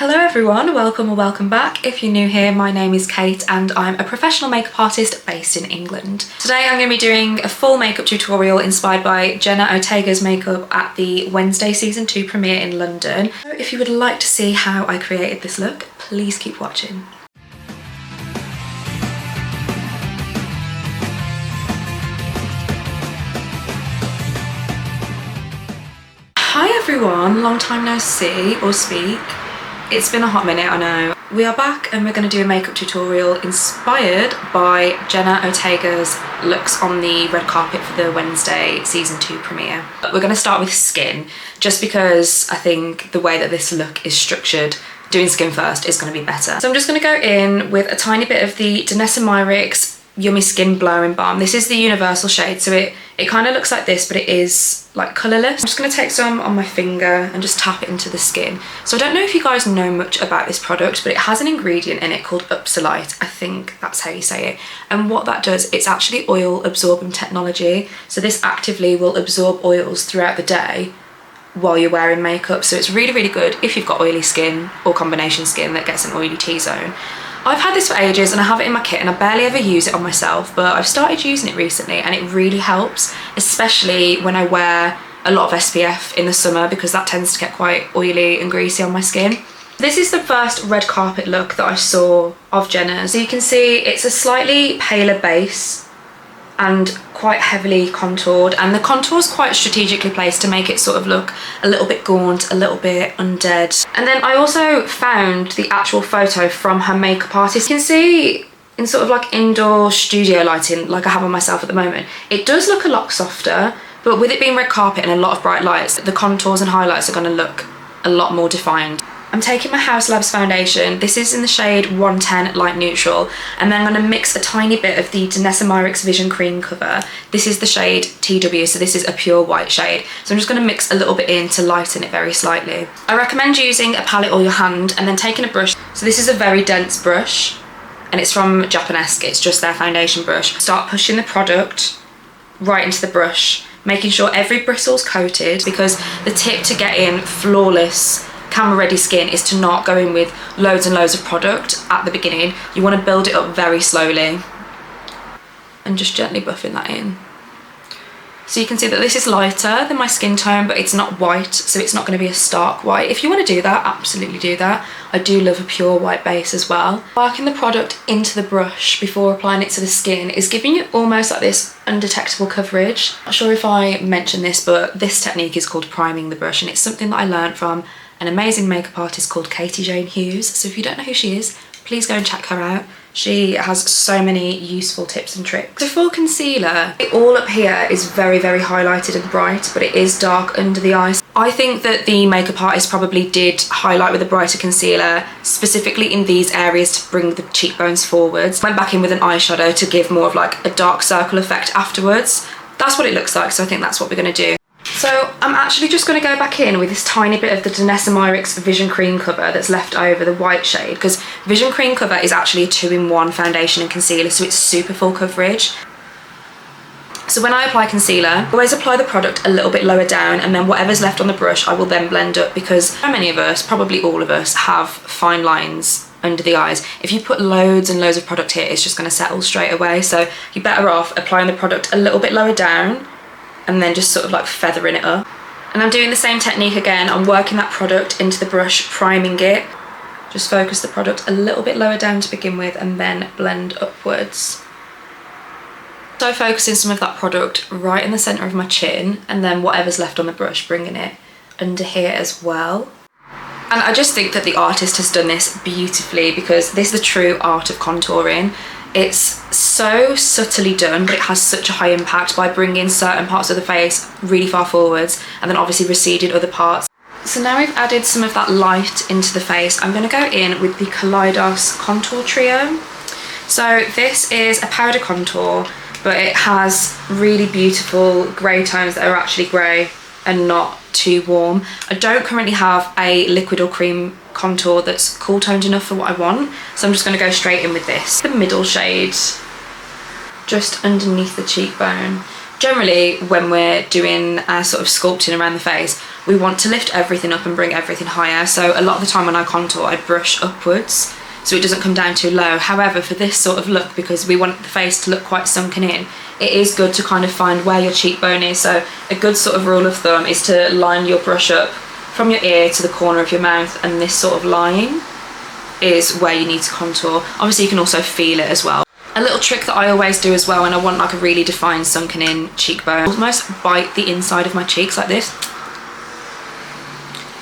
Hello everyone, welcome or welcome back. If you're new here, my name is Kate and I'm a professional makeup artist based in England. Today I'm going to be doing a full makeup tutorial inspired by Jenna Ortega's makeup at the Wednesday season 2 premiere in London. So if you would like to see how I created this look, please keep watching. Hi everyone, long time no see or speak. It's been a hot minute, I know. We are back and we're going to do a makeup tutorial inspired by Jenna Ortega's looks on the red carpet for the Wednesday season 2 premiere. But we're going to start with skin, just because I think the way that this look is structured, doing skin first is going to be better. So I'm just going to go in with a tiny bit of the Danessa Yummy Skin Blowing Balm. This is the universal shade, so it kind of looks like this, but it is like colourless. I'm just going to take some on my finger and just tap it into the skin. So I don't know if you guys know much about this product, but it has an ingredient in it called Upsolite. I think that's how you say it. And what that does, it's actually oil absorbing technology. So this actively will absorb oils throughout the day while you're wearing makeup. So it's really, really good if you've got oily skin or combination skin that gets an oily T-zone. I've had this for ages and I have it in my kit and I barely ever use it on myself, but I've started using it recently and it really helps, especially when I wear a lot of SPF in the summer, because that tends to get quite oily and greasy on my skin. This is the first red carpet look that I saw of Jenna's. So you can see it's a slightly paler base and quite heavily contoured, and the contour's quite strategically placed to make it sort of look a little bit gaunt, a little bit undead. And then I also found the actual photo from her makeup artist. You can see in sort of like indoor studio lighting, like I have on myself at the moment, it does look a lot softer, but with it being red carpet and a lot of bright lights, the contours and highlights are going to look a lot more defined. I'm taking my House Labs foundation. This is in the shade 110 Light Neutral, and then I'm going to mix a tiny bit of the Danessa Vision Cream Cover. This is the shade TW, so this is a pure white shade. So I'm just going to mix a little bit in to lighten it very slightly. I recommend using a palette or your hand and then taking a brush. So this is a very dense brush and it's from Japanesque. It's just their foundation brush. Start pushing the product right into the brush, making sure every bristle's coated, because the tip to get in flawless camera ready skin is to not go in with loads and loads of product at the beginning. You want to build it up very slowly and just gently buffing that in. So you can see that this is lighter than my skin tone, but it's not white, so it's not going to be a stark white. If you want to do that, absolutely do that. I do love a pure white base as well. Working the product into the brush before applying it to the skin is giving you almost like this undetectable coverage. Not sure if I mentioned this, but this technique is called priming the brush, and it's something that I learned from an amazing makeup artist called Katie Jane Hughes. So if you don't know who she is, please go and check her out. She has so many useful tips and tricks. So for concealer, all up here is very, very highlighted and bright, but it is dark under the eyes. I think that the makeup artist probably did highlight with a brighter concealer, specifically in these areas to bring the cheekbones forwards. Went back in with an eyeshadow to give more of like a dark circle effect afterwards. That's what it looks like, so I think that's what we're gonna do. So I'm actually just going to go back in with this tiny bit of the Danessa Vision Cream Cover that's left over, the white shade, because Vision Cream Cover is actually a 2-in-1 foundation and concealer, so it's super full coverage. So when I apply concealer, I always apply the product a little bit lower down, and then whatever's left on the brush I will then blend up, because so many of us, probably all of us, have fine lines under the eyes. If you put loads and loads of product here, it's just going to settle straight away, so you're better off applying the product a little bit lower down and then just sort of like feathering it up. And I'm doing the same technique again. I'm working that product into the brush, priming it. Just focus the product a little bit lower down to begin with and then blend upwards. So focusing some of that product right in the centre of my chin, and then whatever's left on the brush, bringing it under here as well. And I just think that the artist has done this beautifully, because this is the true art of contouring. It's so subtly done, but it has such a high impact by bringing certain parts of the face really far forwards and then obviously receded other parts. So now we've added some of that light into the face, I'm going to go in with the Kaleidos Contour Trio. So this is a powder contour, but it has really beautiful grey tones that are actually grey and not too warm. I don't currently have a liquid or cream contour that's cool toned enough for what I want, so I'm just going to go straight in with this. The middle shade, just underneath the cheekbone. Generally, when we're doing our sort of sculpting around the face, we want to lift everything up and bring everything higher. So a lot of the time when I contour, I brush upwards so it doesn't come down too low. However, for this sort of look, because we want the face to look quite sunken in, it is good to kind of find where your cheekbone is. So a good sort of rule of thumb is to line your brush up from your ear to the corner of your mouth, and this sort of line is where you need to contour. Obviously you can also feel it as well. A little trick that I always do as well when I want like a really defined sunken in cheekbone, almost bite the inside of my cheeks like this.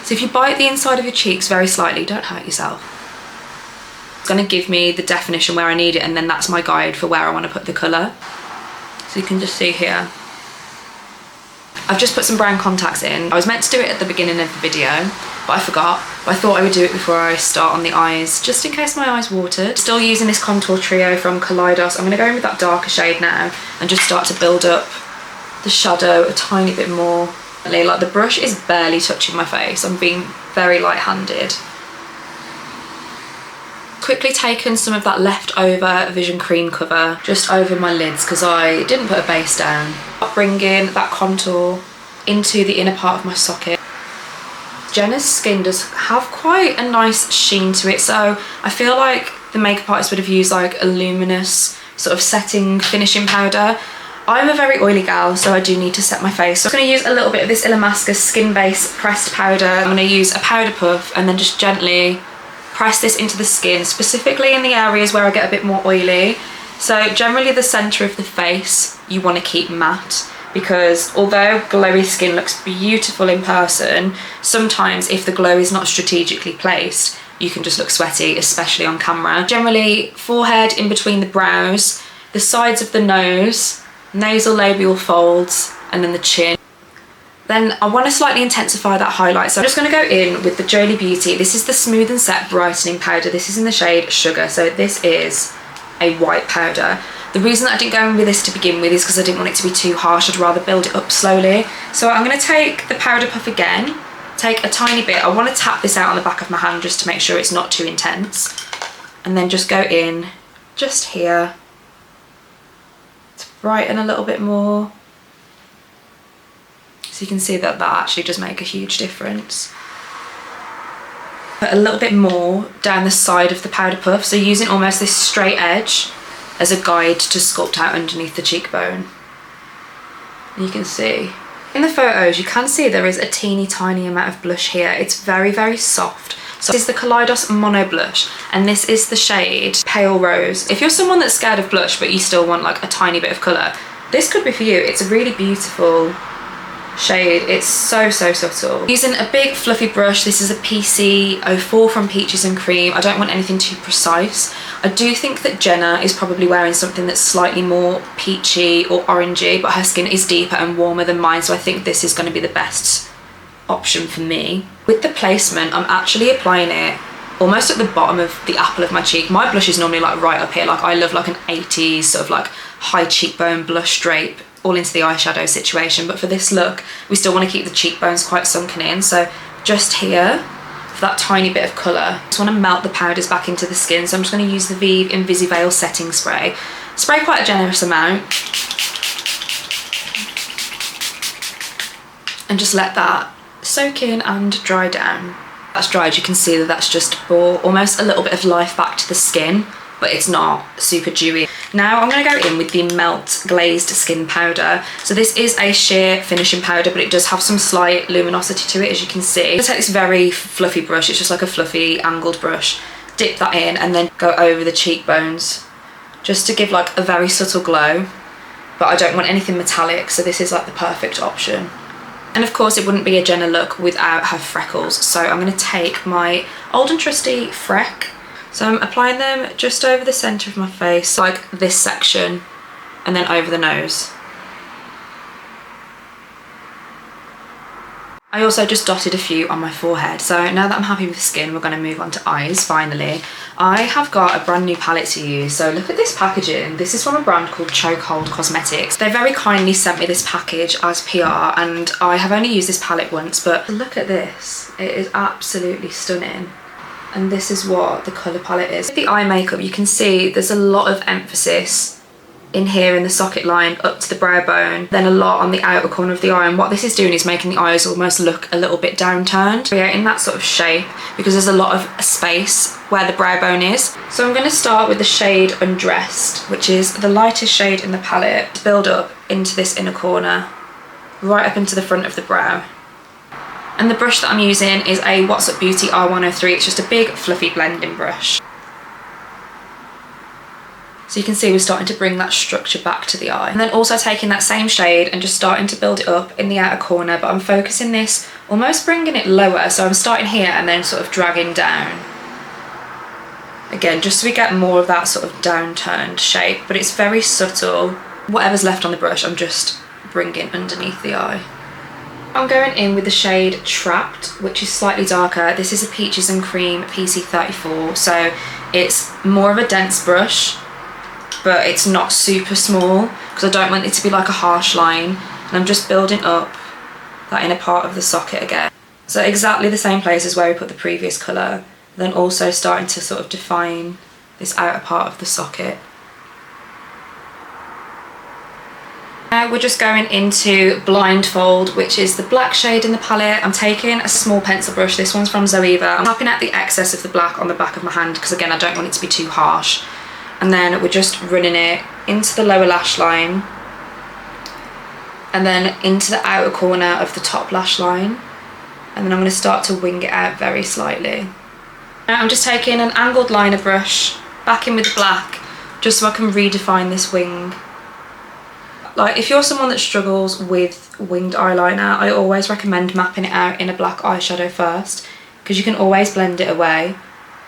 So if you bite the inside of your cheeks very slightly, don't hurt yourself. It's going to give me the definition where I need it, and then that's my guide for where I want to put the colour. So you can just see here. I've just put some brown contacts in. I was meant to do it at the beginning of the video, but I forgot. But I thought I would do it before I start on the eyes, just in case my eyes watered. Still using this contour trio from Kaleidos. I'm going to go in with that darker shade now and just start to build up the shadow a tiny bit more. Like the brush is barely touching my face. I'm being very light-handed. Quickly taken some of that leftover Vision Cream cover just over my lids because I didn't put a base down. Bringing that contour into the inner part of my socket. Jenna's skin does have quite a nice sheen to it, so I feel like the makeup artist would have used like a luminous sort of setting finishing powder. I'm a very oily gal, so I do need to set my face. So I'm going to use a little bit of this Illamasqua Skin Base pressed powder. I'm going to use a powder puff and then just gently press this into the skin, specifically in the areas where I get a bit more oily. So generally the centre of the face you want to keep matte, because although glowy skin looks beautiful in person, sometimes if the glow is not strategically placed, you can just look sweaty, especially on camera. Generally forehead, in between the brows, the sides of the nose, nasal labial folds, and then the chin. Then I want to slightly intensify that highlight, so I'm just going to go in with the Jolie Beauty. This is the Smooth and Set Brightening Powder. This is in the shade Sugar, so this is a white powder. The reason that I didn't go in with this to begin with is because I didn't want it to be too harsh. I'd rather build it up slowly. So I'm going to take the powder puff again, take a tiny bit. I want to tap this out on the back of my hand just to make sure it's not too intense. And then just go in just here to brighten a little bit more. So you can see that that actually does make a huge difference. Put a little bit more down the side of the powder puff, so using almost this straight edge as a guide to sculpt out underneath the cheekbone. You can see in the photos, you can see there is a teeny tiny amount of blush here. It's very, very soft. So this is the Kaleidos Mono Blush, and this is the shade Pale Rose. If you're someone that's scared of blush but you still want like a tiny bit of colour, this could be for you. It's a really beautiful shade. It's so subtle. Using a big fluffy brush, this is a PC04 from Peaches and Cream. I don't want anything too precise. I do think that Jenna is probably wearing something that's slightly more peachy or orangey, but her skin is deeper and warmer than mine, so I think this is going to be the best option for me. With the placement, I'm actually applying it almost at the bottom of the apple of my cheek. My blush is normally like right up here. Like I love like an 80s sort of like high cheekbone blush drape all into the eyeshadow situation, but for this look we still want to keep the cheekbones quite sunken in, so just here for that tiny bit of colour. I just want to melt the powders back into the skin, so I'm just going to use the Viva Invisiveil setting spray. Spray quite a generous amount and just let that soak in and dry down. That's dried, you can see that that's just brought almost a little bit of life back to the skin, but it's not super dewy. Now I'm going to go in with the Melt Glazed Skin Powder. So this is a sheer finishing powder, but it does have some slight luminosity to it, as you can see. I'm going to take this very fluffy brush, it's just like a fluffy angled brush, dip that in and then go over the cheekbones just to give like a very subtle glow, but I don't want anything metallic, so this is like the perfect option. And of course it wouldn't be a Jenna look without her freckles, so I'm going to take my old and trusty Freck. So I'm applying them just over the centre of my face, like this section, and then over the nose. I also just dotted a few on my forehead. So now that I'm happy with the skin, we're going to move on to eyes, finally. I have got a brand new palette to use. So look at this packaging. This is from a brand called Chokehold Cosmetics. They very kindly sent me this package as PR, and I have only used this palette once, but look at this. It is absolutely stunning. And this is what the colour palette is. With the eye makeup, you can see there's a lot of emphasis in here in the socket line up to the brow bone, then a lot on the outer corner of the eye. And what this is doing is making the eyes almost look a little bit downturned, creating that sort of shape, because there's a lot of space where the brow bone is. So I'm going to start with the shade Undressed, which is the lightest shade in the palette, to build up into this inner corner, right up into the front of the brow. And the brush that I'm using is a What's Up Beauty R103. It's just a big fluffy blending brush. So you can see we're starting to bring that structure back to the eye. And then also taking that same shade and just starting to build it up in the outer corner, but I'm focusing this, almost bringing it lower. So I'm starting here and then sort of dragging down. Again, just so we get more of that sort of downturned shape, but it's very subtle. Whatever's left on the brush, I'm just bringing underneath the eye. I'm going in with the shade Trapped, which is slightly darker. This is a Peaches and Cream PC34, so it's more of a dense brush, but it's not super small because I don't want it to be like a harsh line. And I'm just building up that inner part of the socket again. So exactly the same place as where we put the previous colour, then also starting to sort of define this outer part of the socket. Now we're just going into Blindfold, which is the black shade in the palette. I'm taking a small pencil brush. This one's from Zoeva. I'm tapping out the excess of the black on the back of my hand because again, I don't want it to be too harsh. And then we're just running it into the lower lash line and then into the outer corner of the top lash line. And then I'm going to start to wing it out very slightly. Now I'm just taking an angled liner brush back in with the black just so I can redefine this wing. Like if you're someone that struggles with winged eyeliner, I always recommend mapping it out in a black eyeshadow first because you can always blend it away.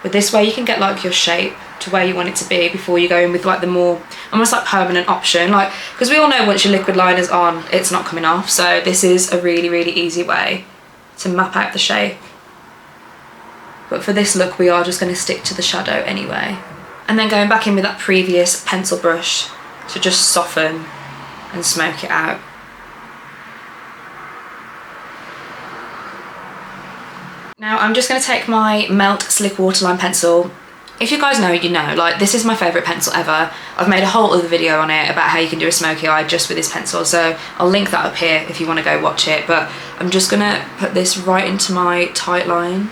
But this way you can get like your shape to where you want it to be before you go in with like the more almost like permanent option, like because we all know once your liquid liner's on it's not coming off, so this is a really easy way to map out the shape. But for this look we are just going to stick to the shadow anyway, and then going back in with that previous pencil brush to just soften and smoke it out. Now I'm just going to take my Melt Slick Waterline pencil. If you guys know, you know, like this is my favourite pencil ever. I've made a whole other video on it about how you can do a smoky eye just with this pencil, so I'll link that up here if you want to go watch it. But I'm just going to put this right into my tight line.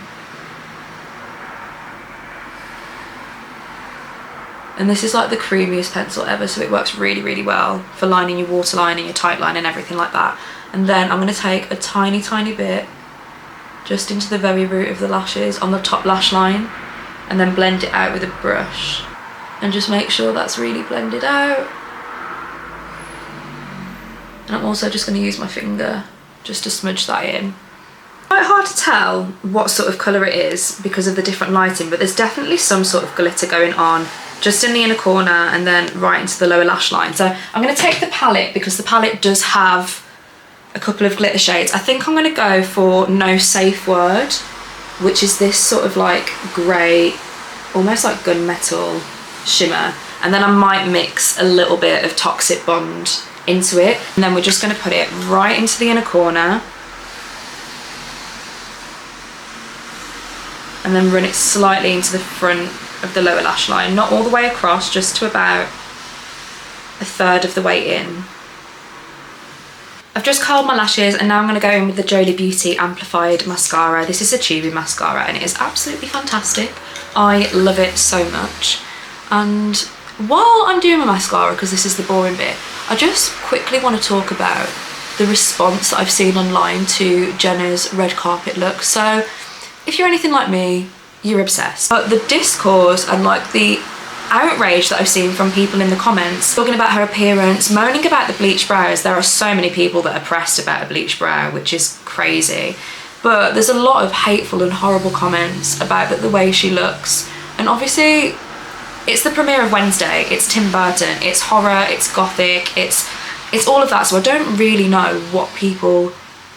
And this is like the creamiest pencil ever, so it works really well for lining your waterline and your tight line and everything like that. And then I'm going to take a tiny bit just into the very root of the lashes on the top lash line and then blend it out with a brush and just make sure that's really blended out. And I'm also just going to use my finger just to smudge that in. Quite hard to tell what sort of colour it is because of the different lighting, but there's definitely some sort of glitter going on just in the inner corner and then right into the lower lash line. So I'm going to take the palette because the palette does have a couple of glitter shades. I think I'm going to go for No Safe Word, which is this sort of like grey, almost like gunmetal shimmer. And then I might mix a little bit of Toxic Bond into it. And then we're just going to put it right into the inner corner. And then run it slightly into the front of the lower lash line. Not all the way across, just to about a third of the way in. I've just curled my lashes and now I'm going to go in with the Jolie Beauty Amplified Mascara. This is a tubing mascara and it is absolutely fantastic. I love it so much. And while I'm doing my mascara, because this is the boring bit, I just quickly want to talk about the response that I've seen online to Jenna's red carpet look. So if you're anything like me, you're obsessed. But the discourse and like the outrage that I've seen from people in the comments talking about her appearance, moaning about the bleached brows. There are so many people that are pressed about a bleached brow, which is crazy. But there's a lot of hateful and horrible comments about the way she looks. And obviously, it's the premiere of Wednesday, it's Tim Burton, it's horror, it's gothic, it's all of that. So I don't really know what people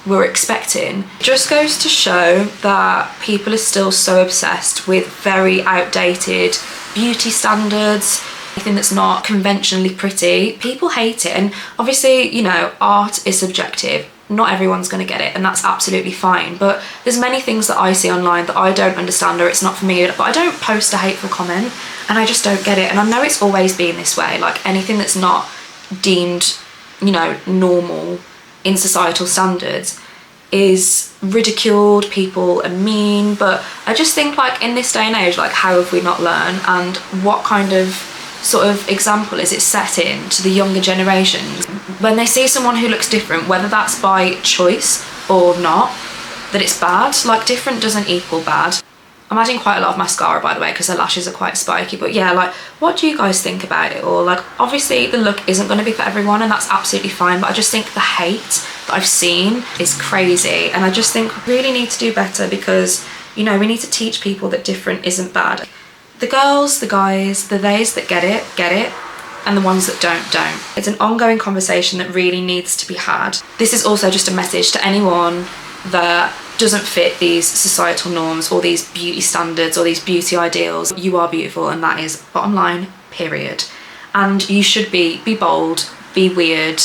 were expecting. It just goes to show that people are still so obsessed with very outdated beauty standards, anything that's not conventionally pretty. People hate it, and obviously, you know, art is subjective. not everyone's going to get it, and that's absolutely fine. But there's many things that I see online that I don't understand, or it's not for me, but I don't post a hateful comment, and I just don't get it. And I know it's always been this way, like anything that's not deemed, you know, normal in societal standards is ridiculed, people are mean. But I just think, like, in this day and age, like, how have we not learned, and what kind of sort of example is it setting to the younger generations when they see someone who looks different, whether that's by choice or not, that it's bad? Like, different doesn't equal bad. I'm adding quite a lot of mascara, by the way, because her lashes are quite spiky. But yeah, like, what do you guys think about it all? Like, obviously the look isn't going to be for everyone, and that's absolutely fine, but I just think the hate that I've seen is crazy, and I just think we really need to do better, because, you know, we need to teach people that different isn't bad. The girls, the guys, the theys that get it, and the ones that don't. It's an ongoing conversation that really needs to be had. This is also just a message to anyone that doesn't fit these societal norms or these beauty standards or these beauty ideals. You are beautiful, and that is bottom line, period. And you should be bold, be weird,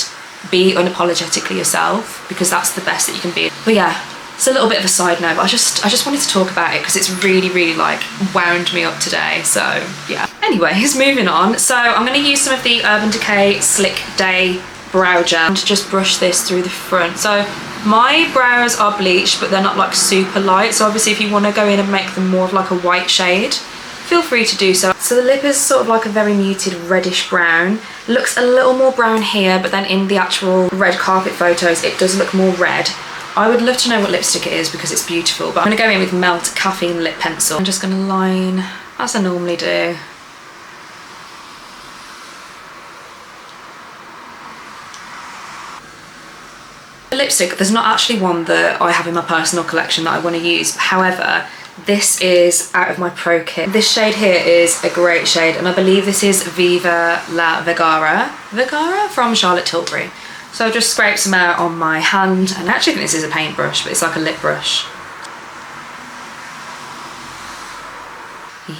be unapologetically yourself, because that's the best that you can be. But yeah, it's a little bit of a side note, but I just wanted to talk about it because it's really like wound me up today. So yeah. Anyways, moving on. So I'm going to use some of the Urban Decay Slick Day brow gel and just brush this through the front. So my brows are bleached, but they're not like super light, so obviously if you want to go in and make them more of like a white shade, feel free to do so. So the lip is sort of like a very muted reddish brown. Looks a little more brown here, but then in the actual red carpet photos it does look more red. I would love to know what lipstick it is because it's beautiful, but I'm going to go in with Melt Caffeine Lip Pencil. I'm just going to line as I normally do. The lipstick, there's not actually one that I have in my personal collection that I want to use. However, this is out of my pro kit. This shade here is a great shade, and I believe this is Viva La Vergara from Charlotte Tilbury. So I've just scraped some out on my hand, and I actually think this is a paintbrush, but it's like a lip brush.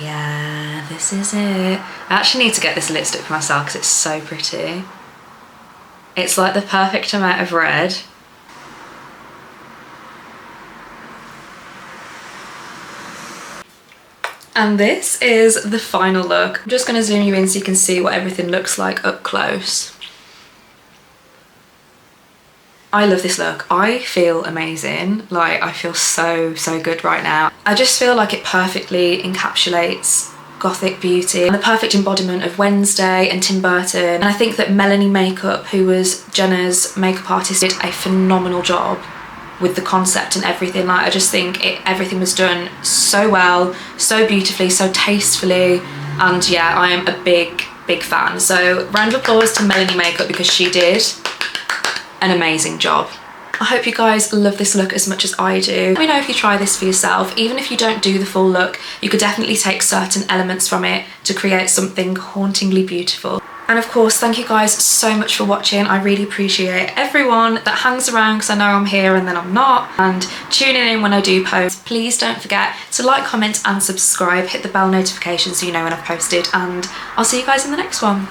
Yeah, this is it. I actually need to get this lipstick for myself because it's so pretty. It's like the perfect amount of red. And this is the final look. I'm just going to zoom you in so you can see what everything looks like up close. I love this look. I feel amazing. Like, I feel so good right now. I just feel like it perfectly encapsulates gothic beauty and the perfect embodiment of Wednesday and Tim Burton. And I think that Melanie Makeup, who was Jenna's makeup artist, did a phenomenal job with the concept and everything. Like, I just think everything was done so well, so beautifully, so tastefully, and yeah, I am a big fan. So round of applause to Melanie Makeup because she did an amazing job. I hope you guys love this look as much as I do. Let me know if you try this for yourself. Even if you don't do the full look, you could definitely take certain elements from it to create something hauntingly beautiful. And of course, thank you guys so much for watching. I really appreciate everyone that hangs around because I know I'm here and then I'm not, and tuning in when I do post. Please don't forget to like, comment and subscribe. Hit the bell notification so you know when I've posted, and I'll see you guys in the next one.